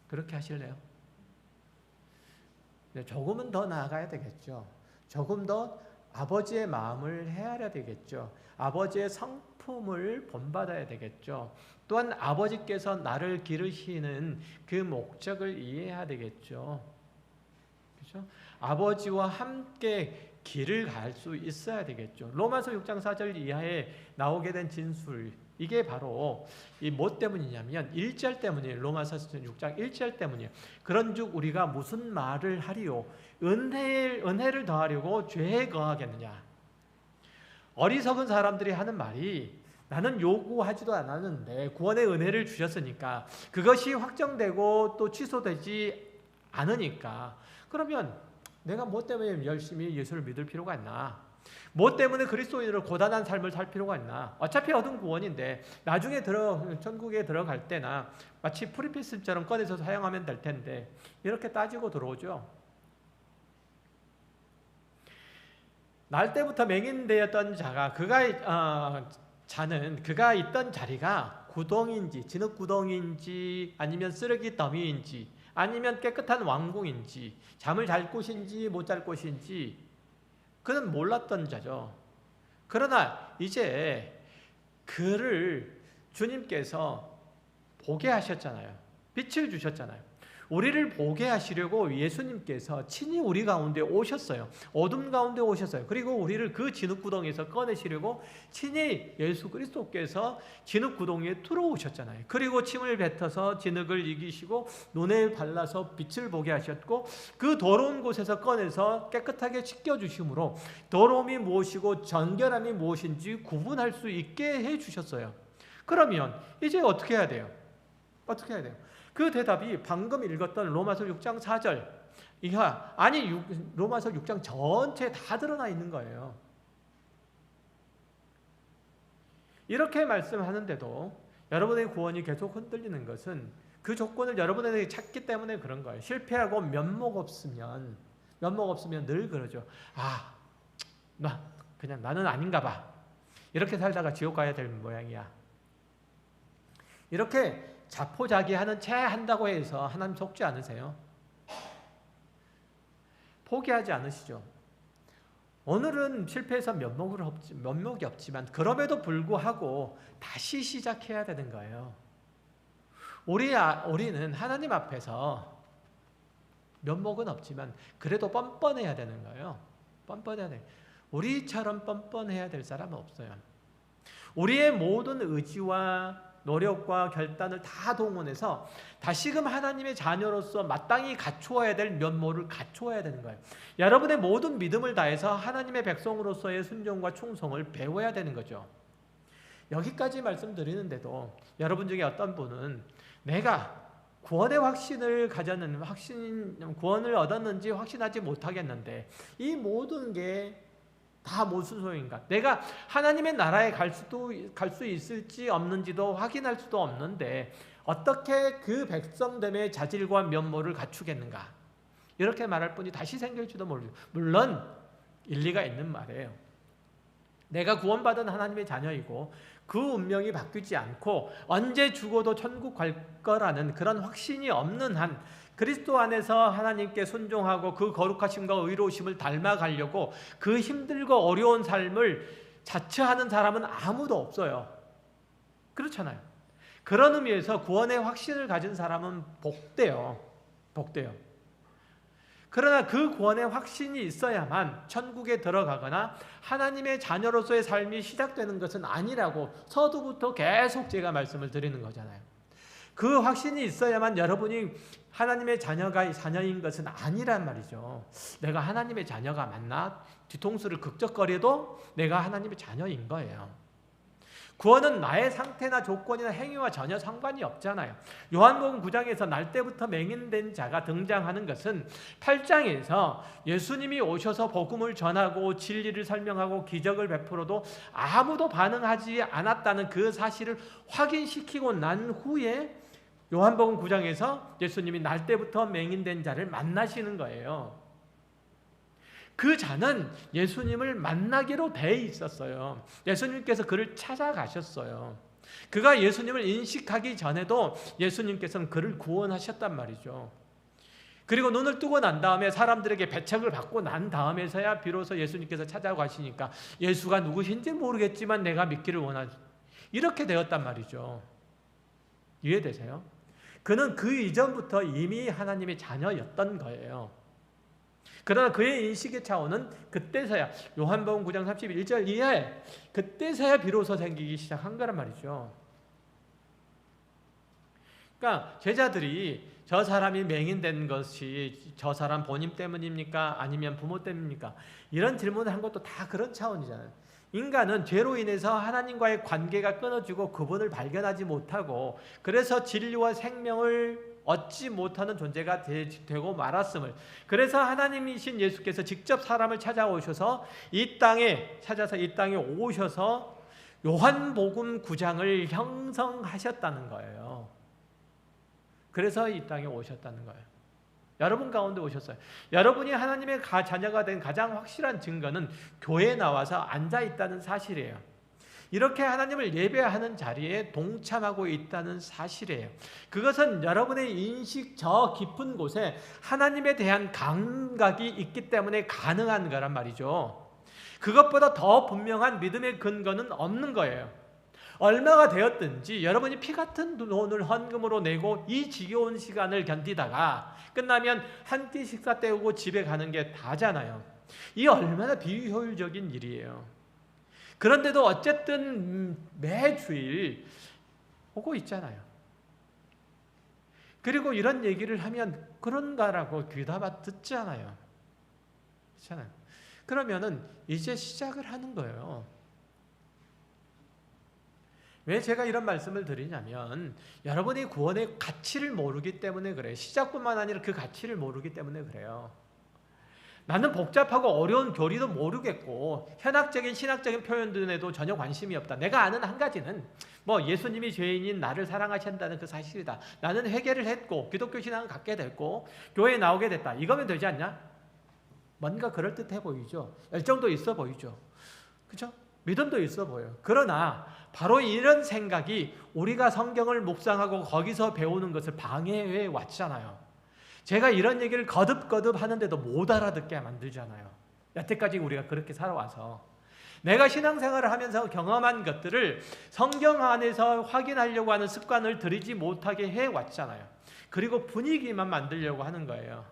Speaker 1: 그렇게 하실래요? 조금은 더 나아가야 되겠죠. 조금 더 아버지의 마음을 헤아려야 되겠죠. 아버지의 성품을 본받아야 되겠죠. 또한 아버지께서 나를 기르시는 그 목적을 이해해야 되겠죠. 그렇죠? 아버지와 함께 길을 갈 수 있어야 되겠죠. 로마서 6장 4절 이하에 나오게 된 진술, 이게 바로 이 뭐 때문이냐면 1절 때문이에요. 로마서 6장 1절 때문이에요. 그런즉 우리가 무슨 말을 하리요? 은혜를 더하려고 죄에 거하겠느냐? 어리석은 사람들이 하는 말이, 나는 요구하지도 않았는데 구원의 은혜를 주셨으니까, 그것이 확정되고 또 취소되지 않으니까, 그러면 내가 뭐 때문에 열심히 예수를 믿을 필요가 있나? 뭐 때문에 그리스도인으로 고단한 삶을 살 필요가 있나? 어차피 얻은 구원인데 나중에 천국에 들어갈 때나 마치 프리패스처럼 꺼내서 사용하면 될 텐데, 이렇게 따지고 들어오죠. 날 때부터 맹인되었던 자가, 그가 있던 자리가 구덩인지, 진흙 구덩인지, 아니면 쓰레기 더미인지, 아니면 깨끗한 왕궁인지, 잠을 잘 곳인지 못 잘 곳인지 그는 몰랐던 자죠. 그러나 이제 그를 주님께서 보게 하셨잖아요. 빛을 주셨잖아요. 우리를 보게 하시려고 예수님께서 친히 우리 가운데 오셨어요. 어둠 가운데 오셨어요. 그리고 우리를 그 진흙구덩이에서 꺼내시려고 친히 예수 그리스도께서 진흙구덩이에 들어오셨잖아요. 그리고 침을 뱉어서 진흙을 이기시고 눈에 발라서 빛을 보게 하셨고, 그 더러운 곳에서 꺼내서 깨끗하게 씻겨주심으로 더러움이 무엇이고 정결함이 무엇인지 구분할 수 있게 해주셨어요. 그러면 이제 어떻게 해야 돼요? 어떻게 해야 돼요? 그 대답이 방금 읽었던 로마서 6장 4절 이하, 아니 로마서 6장 전체에 다 드러나 있는 거예요. 이렇게 말씀하는데도 여러분의 구원이 계속 흔들리는 것은 그 조건을 여러분에게 찾기 때문에 그런 거예요. 실패하고 면목 없으면 늘 그러죠. 그냥 나는 아닌가 봐. 이렇게 살다가 지옥 가야 될 모양이야. 이렇게 자포자기하는 채 한다고 해서 하나님 속지 않으세요? 포기하지 않으시죠? 오늘은 실패해서 면목이 없지만 그럼에도 불구하고 다시 시작해야 되는 거예요. 우리는 하나님 앞에서 면목은 없지만 그래도 뻔뻔해야 되는 거예요. 뻔뻔해야 돼. 우리처럼 뻔뻔해야 될 사람은 없어요. 우리의 모든 의지와 노력과 결단을 다 동원해서 다시금 하나님의 자녀로서 마땅히 갖추어야 될 면모를 갖추어야 되는 거예요. 여러분의 모든 믿음을 다해서 하나님의 백성으로서의 순종과 충성을 배워야 되는 거죠. 여기까지 말씀드리는데도 여러분 중에 어떤 분은 내가 구원의 확신을 구원을 얻었는지 확신하지 못하겠는데 이 모든 게 다 무슨 소용인가? 내가 하나님의 나라에 갈 수 있을지 없는지도 확인할 수도 없는데 어떻게 그 백성됨의 자질과 면모를 갖추겠는가? 이렇게 말할 분이 다시 생길지도 모르죠. 물론 일리가 있는 말이에요. 내가 구원받은 하나님의 자녀이고 그 운명이 바뀌지 않고 언제 죽어도 천국 갈 거라는 그런 확신이 없는 한, 그리스도 안에서 하나님께 순종하고 그 거룩하심과 의로우심을 닮아가려고 그 힘들고 어려운 삶을 자처하는 사람은 아무도 없어요. 그렇잖아요. 그런 의미에서 구원의 확신을 가진 사람은 복돼요. 그러나 그 구원의 확신이 있어야만 천국에 들어가거나 하나님의 자녀로서의 삶이 시작되는 것은 아니라고 서두부터 계속 제가 말씀을 드리는 거잖아요. 그 확신이 있어야만 여러분이 하나님의 자녀인 것은 아니란 말이죠. 내가 하나님의 자녀가 맞나? 뒤통수를 극적거려도 내가 하나님의 자녀인 거예요. 구원은 나의 상태나 조건이나 행위와 전혀 상관이 없잖아요. 요한복음 9장에서 날 때부터 맹인된 자가 등장하는 것은 8장에서 예수님이 오셔서 복음을 전하고 진리를 설명하고 기적을 베풀어도 아무도 반응하지 않았다는 그 사실을 확인시키고 난 후에 요한복음 9장에서 예수님이 날 때부터 맹인된 자를 만나시는 거예요. 그 자는 예수님을 만나기로 돼 있었어요. 예수님께서 그를 찾아가셨어요. 그가 예수님을 인식하기 전에도 예수님께서는 그를 구원하셨단 말이죠. 그리고 눈을 뜨고 난 다음에 사람들에게 배척을 받고 난 다음에서야 비로소 예수님께서 찾아가시니까 예수가 누구신지 모르겠지만 내가 믿기를 원하지. 이렇게 되었단 말이죠. 이해되세요? 그는 그 이전부터 이미 하나님의 자녀였던 거예요. 그러나 그의 인식의 차원은 그때서야, 요한복음 9장 31절 이하에 그때서야 비로소 생기기 시작한 거란 말이죠. 그러니까 제자들이 저 사람이 맹인된 것이 저 사람 본인 때문입니까? 아니면 부모 때문입니까? 이런 질문을 한 것도 다 그런 차원이잖아요. 인간은 죄로 인해서 하나님과의 관계가 끊어지고 그분을 발견하지 못하고 그래서 진리와 생명을 얻지 못하는 존재가 되고 말았음을, 그래서 하나님이신 예수께서 직접 사람을 찾아오셔서 이 땅에 오셔서 요한복음 9장을 형성하셨다는 거예요. 그래서 이 땅에 오셨다는 거예요. 여러분 가운데 오셨어요. 여러분이 하나님의 자녀가 된 가장 확실한 증거는 교회에 나와서 앉아있다는 사실이에요. 이렇게 하나님을 예배하는 자리에 동참하고 있다는 사실이에요. 그것은 여러분의 인식 저 깊은 곳에 하나님에 대한 감각이 있기 때문에 가능한 거란 말이죠. 그것보다 더 분명한 믿음의 근거는 없는 거예요. 얼마가 되었든지 여러분이 피 같은 돈을 헌금으로 내고 이 지겨운 시간을 견디다가 끝나면 한 끼 식사 때우고 집에 가는 게 다잖아요. 이 얼마나 비효율적인 일이에요. 그런데도 어쨌든 매주일 오고 있잖아요. 그리고 이런 얘기를 하면 그런가라고 귀담아 듣잖아요. 그렇잖아요. 그러면은 이제 시작을 하는 거예요. 왜 제가 이런 말씀을 드리냐면 여러분이 구원의 가치를 모르기 때문에 그래요. 시작뿐만 아니라 그 가치를 모르기 때문에 그래요. 나는 복잡하고 어려운 교리도 모르겠고 현학적인 신학적인 표현들에도 전혀 관심이 없다. 내가 아는 한 가지는 예수님이 죄인인 나를 사랑하신다는 그 사실이다. 나는 회개를 했고 기독교 신앙을 갖게 됐고 교회에 나오게 됐다. 이거면 되지 않냐? 뭔가 그럴듯해 보이죠. 열정도 있어 보이죠. 그렇죠? 믿음도 있어 보여요. 그러나 바로 이런 생각이 우리가 성경을 묵상하고 거기서 배우는 것을 방해해 왔잖아요. 제가 이런 얘기를 거듭거듭 하는데도 못 알아듣게 만들잖아요. 여태까지 우리가 그렇게 살아와서 내가 신앙생활을 하면서 경험한 것들을 성경 안에서 확인하려고 하는 습관을 들이지 못하게 해왔잖아요. 그리고 분위기만 만들려고 하는 거예요.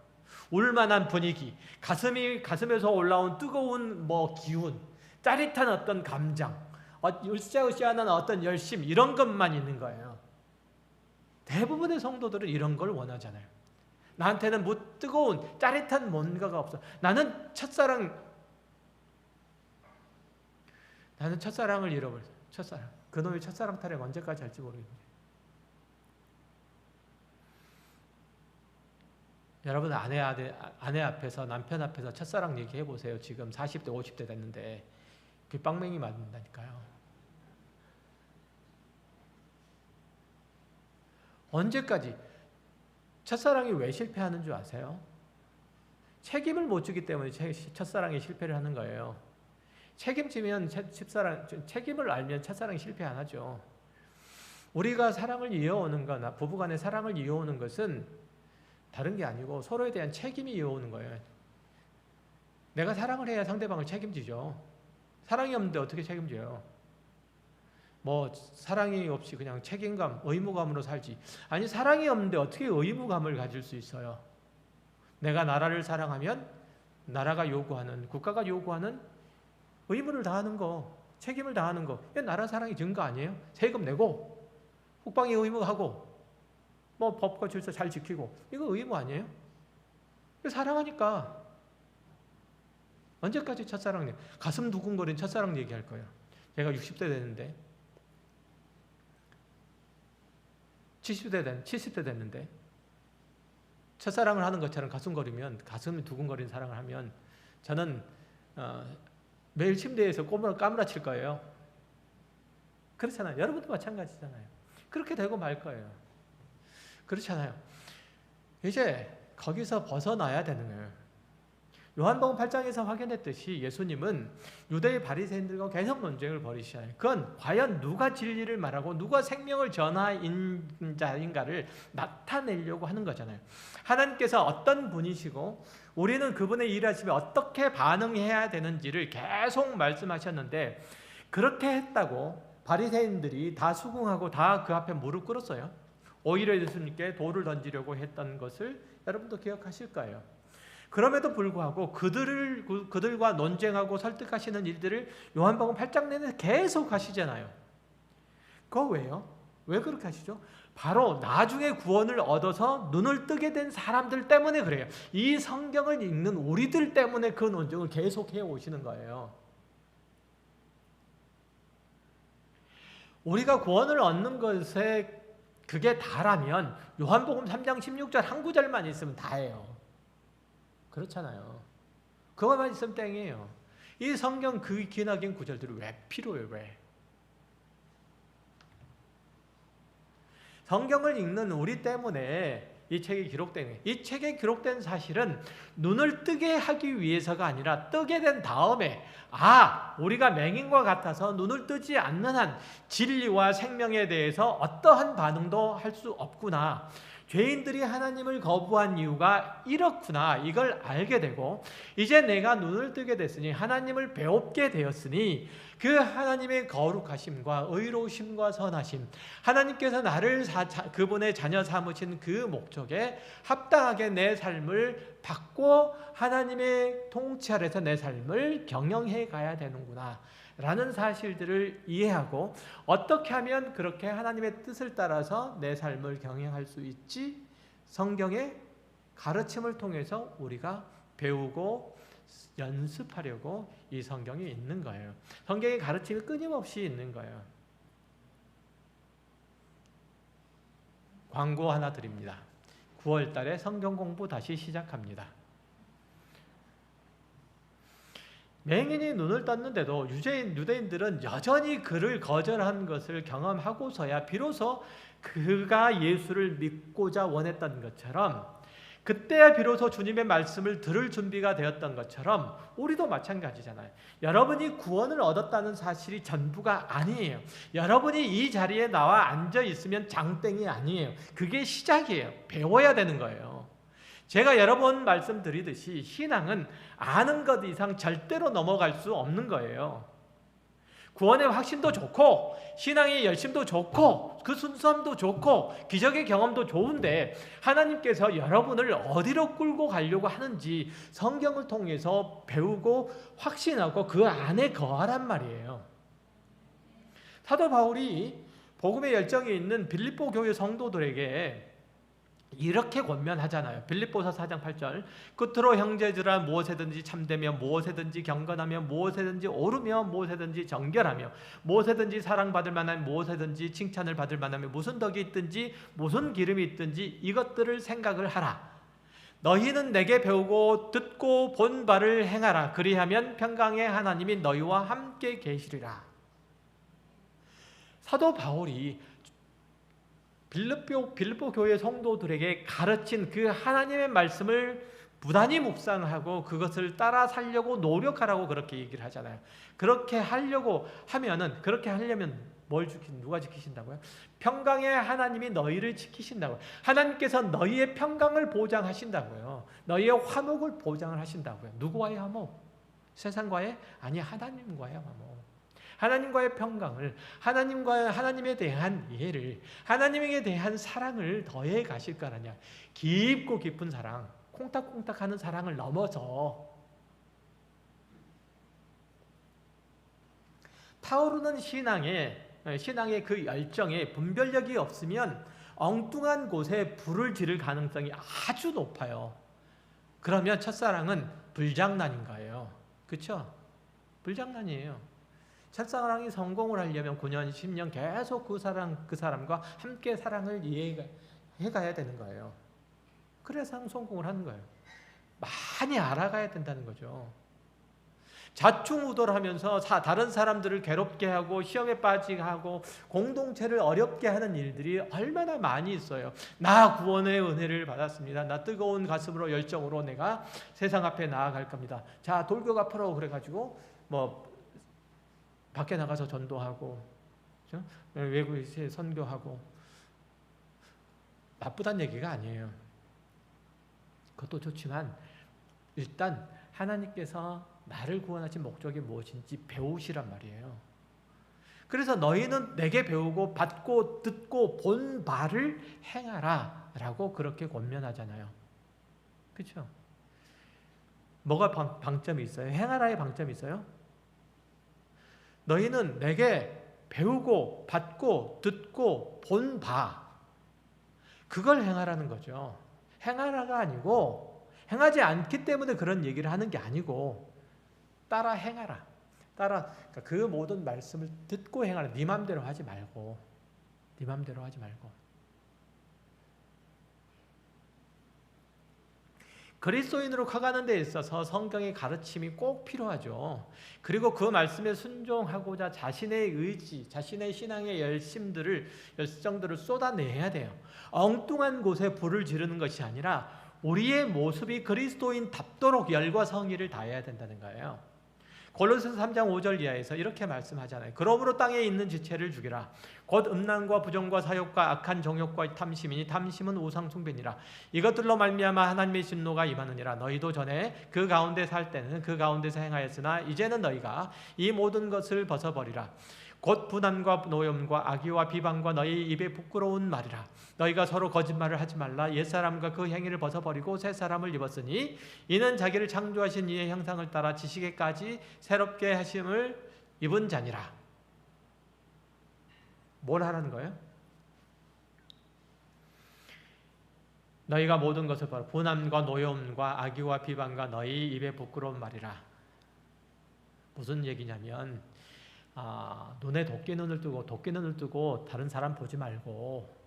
Speaker 1: 울만한 분위기, 가슴에서 올라온 뜨거운 기운, 짜릿한 어떤 감정, 으쌰으쌰하는 어떤 열심, 이런 것만 있는 거예요. 대부분의 성도들은 이런 걸 원하잖아요. 나한테는 뜨거운 짜릿한 뭔가가 없어. 나는 첫사랑을 잃어버렸어. 첫사랑. 그놈의 첫사랑 타령 언제까지 할지 모르겠는데. 여러분 아내 앞에서 남편 앞에서 첫사랑 얘기해 보세요. 지금 40대 50대 됐는데 그 빵맹이 맞는다니까요. 언제까지? 첫사랑이 왜 실패하는 줄 아세요? 책임을 못 지기 때문에 첫사랑이 실패를 하는 거예요. 책임지면 책임을 알면 첫사랑이 실패 안 하죠. 우리가 사랑을 이어오는 거나 부부간의 사랑을 이어오는 것은 다른 게 아니고 서로에 대한 책임이 이어오는 거예요. 내가 사랑을 해야 상대방을 책임지죠. 사랑이 없는데 어떻게 책임져요? 사랑이 없이 그냥 책임감, 의무감으로 살지. 아니, 사랑이 없는데 어떻게 의무감을 가질 수 있어요? 내가 나라를 사랑하면 나라가 요구하는, 국가가 요구하는 의무를 다하는 거, 책임을 다하는 거. 이게 나라 사랑의 증거 아니에요? 세금 내고, 국방의 의무하고, 법과 질서 잘 지키고. 이거 의무 아니에요? 사랑하니까. 언제까지 첫사랑 가슴 두근거린 첫사랑 얘기할 거예요. 제가 60대 되는데 70대 됐는데 첫사랑을 하는 것처럼 가슴이 두근거리는 사랑을 하면 저는 매일 침대에서 까무라칠 거예요. 그렇잖아요. 여러분도 마찬가지잖아요. 그렇게 되고 말 거예요. 그렇잖아요. 이제 거기서 벗어나야 되는 거예요. 요한복음 8장에서 확인했듯이 예수님은 유대의 바리새인들과 계속 논쟁을 벌이시잖아요. 그건 과연 누가 진리를 말하고 누가 생명을 전하인 자인가를 나타내려고 하는 거잖아요. 하나님께서 어떤 분이시고 우리는 그분의 일하심에 어떻게 반응해야 되는지를 계속 말씀하셨는데 그렇게 했다고 바리새인들이 다 수긍하고 다 그 앞에 무릎 꿇었어요. 오히려 예수님께 돌을 던지려고 했던 것을 여러분도 기억하실 거예요. 그럼에도 불구하고 그들과 논쟁하고 설득하시는 일들을 요한복음 8장 내내 계속 하시잖아요. 그거 왜요? 왜 그렇게 하시죠? 바로 나중에 구원을 얻어서 눈을 뜨게 된 사람들 때문에 그래요. 이 성경을 읽는 우리들 때문에 그 논쟁을 계속 해오시는 거예요. 우리가 구원을 얻는 것에 그게 다라면 요한복음 3장 16절 한 구절만 있으면 다예요. 그렇잖아요. 그것만 있으면 땡이에요. 이 성경 그 기나긴 구절들이 왜 필요해요? 왜? 성경을 읽는 우리 때문에 이 책이 기록된, 이 책에 기록된 사실은 눈을 뜨게 하기 위해서가 아니라 뜨게 된 다음에 우리가 맹인과 같아서 눈을 뜨지 않는 한 진리와 생명에 대해서 어떠한 반응도 할 수 없구나. 죄인들이 하나님을 거부한 이유가 이렇구나. 이걸 알게 되고 이제 내가 눈을 뜨게 됐으니 하나님을 배웁게 되었으니 그 하나님의 거룩하심과 의로우심과 선하심, 하나님께서 나를 그분의 자녀 삼으신 그 목적에 합당하게 내 삶을 받고 하나님의 통치 아래서 내 삶을 경영해 가야 되는구나 라는 사실들을 이해하고 어떻게 하면 그렇게 하나님의 뜻을 따라서 내 삶을 경영할 수 있지? 성경의 가르침을 통해서 우리가 배우고 연습하려고 이 성경이 있는 거예요. 성경의 가르침이 끊임없이 있는 거예요. 광고 하나 드립니다. 9월 달에 성경 공부 다시 시작합니다. 맹인이 눈을 떴는데도 유대인들은 여전히 그를 거절한 것을 경험하고서야 비로소 그가 예수를 믿고자 원했던 것처럼 그때야 비로소 주님의 말씀을 들을 준비가 되었던 것처럼 우리도 마찬가지잖아요. 여러분이 구원을 얻었다는 사실이 전부가 아니에요. 여러분이 이 자리에 나와 앉아 있으면 장땡이 아니에요. 그게 시작이에요. 배워야 되는 거예요. 제가 여러 번 말씀드리듯이 신앙은 아는 것 이상 절대로 넘어갈 수 없는 거예요. 구원의 확신도 좋고 신앙의 열심도 좋고 그 순수함도 좋고 기적의 경험도 좋은데 하나님께서 여러분을 어디로 끌고 가려고 하는지 성경을 통해서 배우고 확신하고 그 안에 거하란 말이에요. 사도 바울이 복음의 열정이 있는 빌립보 교회 성도들에게 이렇게 권면하잖아요. 빌립보서 4장 8절 끝으로 형제들아 무엇에든지 참되며 무엇에든지 경건하며 무엇에든지 오르며 무엇에든지 정결하며 무엇에든지 사랑받을 만한 무엇에든지 칭찬을 받을 만하며 무슨 덕이 있든지 무슨 기름이 있든지 이것들을 생각을 하라. 너희는 내게 배우고 듣고 본 바를 행하라. 그리하면 평강의 하나님이 너희와 함께 계시리라. 사도 바울이 빌립보 교회 성도들에게 가르친 그 하나님의 말씀을 부단히 묵상하고 그것을 따라 살려고 노력하라고 그렇게 얘기를 하잖아요. 그렇게 하려면 누가 지키신다고요? 평강의 하나님이 너희를 지키신다고요. 하나님께서 너희의 평강을 보장하신다고요. 너희의 화목을 보장을 하신다고요. 누구와의 화목? 세상과의? 아니, 하나님과의 화목. 하나님과의 평강을, 하나님에 대한 이해를, 하나님에 대한 사랑을 더해 가실 거라냐. 깊고 깊은 사랑, 콩닥콩닥하는 사랑을 넘어서 타오르는 신앙의 그 열정에 분별력이 없으면 엉뚱한 곳에 불을 지를 가능성이 아주 높아요. 그러면 첫사랑은 불장난인 거예요. 그렇죠? 불장난이에요. 첫사랑이 성공을 하려면 9년, 10년 계속 그 사람과 함께 사랑을 이해해가야 되는 거예요. 그래서 성공을 하는 거예요. 많이 알아가야 된다는 거죠. 자충우돌하면서 다른 사람들을 괴롭게 하고 시험에 빠지게 하고 공동체를 어렵게 하는 일들이 얼마나 많이 있어요. 나 구원의 은혜를 받았습니다. 나 뜨거운 가슴으로 열정으로 내가 세상 앞에 나아갈 겁니다. 자, 돌격 앞으로 그래가지고 밖에 나가서 전도하고 외국에 선교하고 나쁘다는 얘기가 아니에요. 그것도 좋지만 일단 하나님께서 나를 구원하신 목적이 무엇인지 배우시란 말이에요. 그래서 너희는 내게 배우고 받고 듣고 본 바를 행하라 라고 그렇게 권면하잖아요. 그렇죠? 뭐가 방점이 있어요? 행하라의 방점이 있어요? 너희는 내게 배우고 받고 듣고 본 바, 그걸 행하라는 거죠. 행하라가 아니고, 행하지 않기 때문에 그런 얘기를 하는 게 아니고 따라 행하라. 그러니까 그 모든 말씀을 듣고 행하라. 네 맘대로 하지 말고. 네 맘대로 하지 말고. 그리스도인으로 커가는 데 있어서 성경의 가르침이 꼭 필요하죠. 그리고 그 말씀에 순종하고자 자신의 의지, 자신의 신앙의 열정들을 쏟아내야 돼요. 엉뚱한 곳에 불을 지르는 것이 아니라 우리의 모습이 그리스도인답도록 열과 성의를 다해야 된다는 거예요. 골로새서 3장 5절 이하에서 이렇게 말씀하잖아요. 그러므로 땅에 있는 지체를 죽이라. 곧 음란과 부정과 사욕과 악한 정욕과 탐심이니 탐심은 우상 숭배니라. 이것들로 말미암아 하나님의 진노가 임하느니라. 너희도 전에 그 가운데 살 때는 그 가운데서 행하였으나 이제는 너희가 이 모든 것을 벗어버리라. 곧 분함과 노염과 악의와 비방과 너희 입에 부끄러운 말이라. 너희가 서로 거짓말을 하지 말라. 옛사람과 그 행위를 벗어버리고 새 사람을 입었으니 이는 자기를 창조하신 이의 형상을 따라 지식에까지 새롭게 하심을 입은 자니라. 뭘 하라는 거예요? 너희가 모든 것을 바로 분함과 노염과 악의와 비방과 너희 입에 부끄러운 말이라. 무슨 얘기냐면 눈에 도끼눈을 뜨고 다른 사람 보지 말고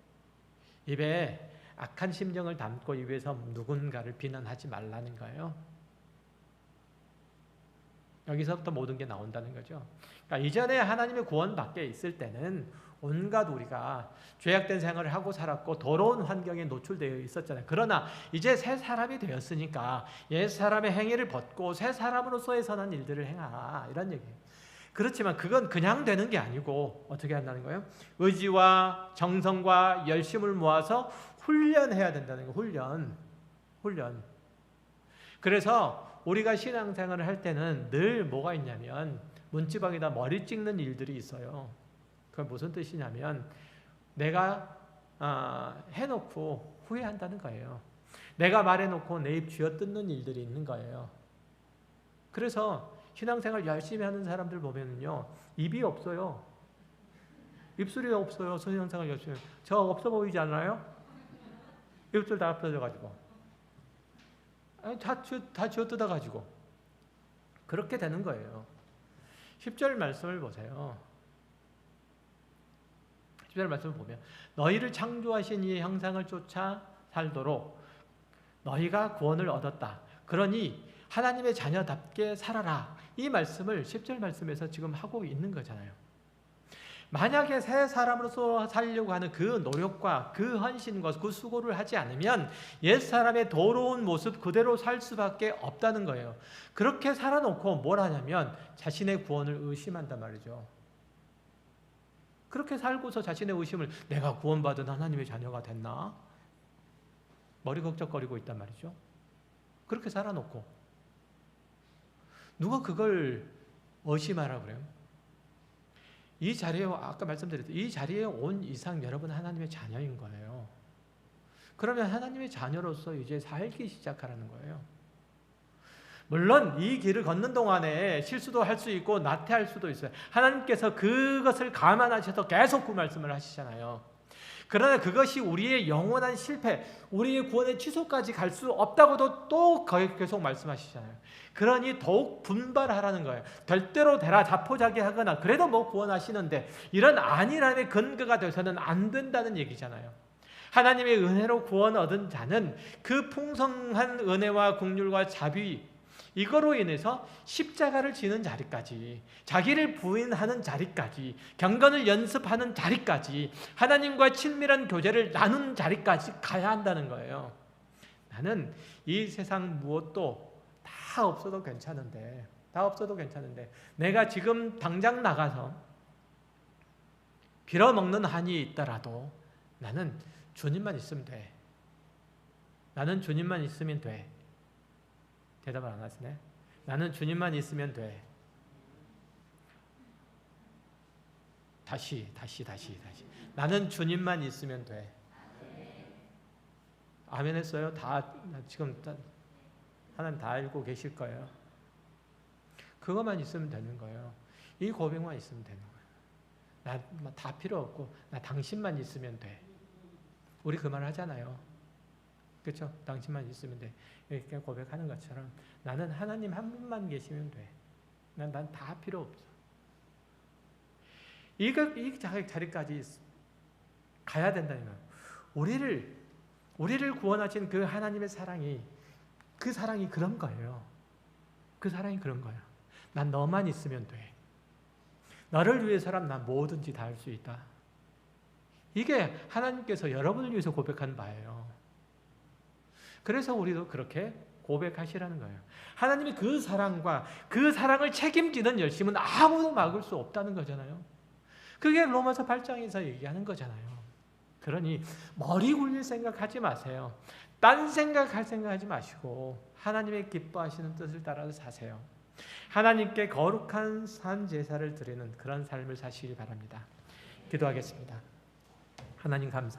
Speaker 1: 입에 악한 심정을 담고 입에서 누군가를 비난하지 말라는 거예요. 여기서부터 모든 게 나온다는 거죠. 그러니까 이전에 하나님의 구원 밖에 있을 때는 온갖 우리가 죄악된 생활을 하고 살았고 더러운 환경에 노출되어 있었잖아요. 그러나 이제 새 사람이 되었으니까 옛 사람의 행위를 벗고 새 사람으로서의 선한 일들을 행하라, 이런 얘기예요. 그렇지만 그건 그냥 되는 게 아니고 어떻게 한다는 거예요? 의지와 정성과 열심을 모아서 훈련해야 된다는 거예요. 훈련. 그래서 우리가 신앙생활을 할 때는 늘 뭐가 있냐면 문지방에다 머리 찍는 일들이 있어요. 그건 무슨 뜻이냐면 내가 해놓고 후회한다는 거예요. 내가 말해놓고 내 입 쥐어뜯는 일들이 있는 거예요. 그래서 신앙생활 열심히 하는 사람들 보면은요, 입이 없어요. 입술이 없어요. 신앙생활 열심히. 저 없어 보이지 않아요? 입술 다 없어져가지고. 다 쥐어뜯어가지고. 그렇게 되는 거예요. 10절 말씀을 보세요. 10절 말씀을 보면 너희를 창조하신 이의 형상을 쫓아 살도록 너희가 구원을 얻었다. 그러니 하나님의 자녀답게 살아라. 이 말씀을 10절 말씀에서 지금 하고 있는 거잖아요. 만약에 새 사람으로서 살려고 하는 그 노력과 그 헌신과 그 수고를 하지 않으면 옛사람의 더러운 모습 그대로 살 수밖에 없다는 거예요. 그렇게 살아놓고 뭘 하냐면 자신의 구원을 의심한단 말이죠. 그렇게 살고서 자신의 의심을, 내가 구원받은 하나님의 자녀가 됐나? 머리 걱적거리고 있단 말이죠. 그렇게 살아놓고 누가 그걸 의심하라고 그래요? 이 자리에, 아까 말씀드렸듯이 이 자리에 온 이상 여러분 하나님의 자녀인 거예요. 그러면 하나님의 자녀로서 이제 살기 시작하라는 거예요. 물론 이 길을 걷는 동안에 실수도 할 수 있고 나태할 수도 있어요. 하나님께서 그것을 감안하셔서 계속 그 말씀을 하시잖아요. 그러나 그것이 우리의 영원한 실패, 우리의 구원의 취소까지 갈 수 없다고도 또 계속 말씀하시잖아요. 그러니 더욱 분발하라는 거예요. 될 대로 되라 자포자기하거나 그래도 뭐 구원하시는데 이런 안일함의 근거가 돼서는 안 된다는 얘기잖아요. 하나님의 은혜로 구원 얻은 자는 그 풍성한 은혜와 긍휼과 자비, 이거로 인해서 십자가를 지는 자리까지, 자기를 부인하는 자리까지, 경건을 연습하는 자리까지, 하나님과 친밀한 교제를 나눈 자리까지 가야 한다는 거예요. 나는 이 세상 무엇도 다 없어도 괜찮은데 내가 지금 당장 나가서 빌어먹는 한이 있더라도 나는 주님만 있으면 돼. 나는 주님만 있으면 돼. 대답을 안 하시네. 나는 주님만 있으면 돼. 다시. 나는 주님만 있으면 돼. 아멘 했어요? 다 지금 하나님 다 알고 계실 거예요. 그것만 있으면 되는 거예요. 이 고백만 있으면 되는 거예요. 나 다 필요 없고 나 당신만 있으면 돼. 우리 그 말 하잖아요. 그렇죠? 당신만 있으면 돼. 이렇게 고백하는 것처럼 나는 하나님 한 분만 계시면 돼. 난 다 필요 없어. 이 자리까지 가야 된다는 거예요. 우리를 구원하신 그 하나님의 사랑이 그런 거예요. 그 사랑이 그런 거예요. 난 너만 있으면 돼. 너를 위해서라면 난 뭐든지 다 할 수 있다. 이게 하나님께서 여러분을 위해서 고백한 바예요. 그래서 우리도 그렇게 고백하시라는 거예요. 하나님이 그 사랑과 그 사랑을 책임지는 열심은 아무도 막을 수 없다는 거잖아요. 그게 로마서 8장에서 얘기하는 거잖아요. 그러니 머리 굴릴 생각하지 마세요. 딴 생각할 생각하지 마시고 하나님의 기뻐하시는 뜻을 따라서 사세요. 하나님께 거룩한 산 제사를 드리는 그런 삶을 사시길 바랍니다. 기도하겠습니다. 하나님 감사합니다.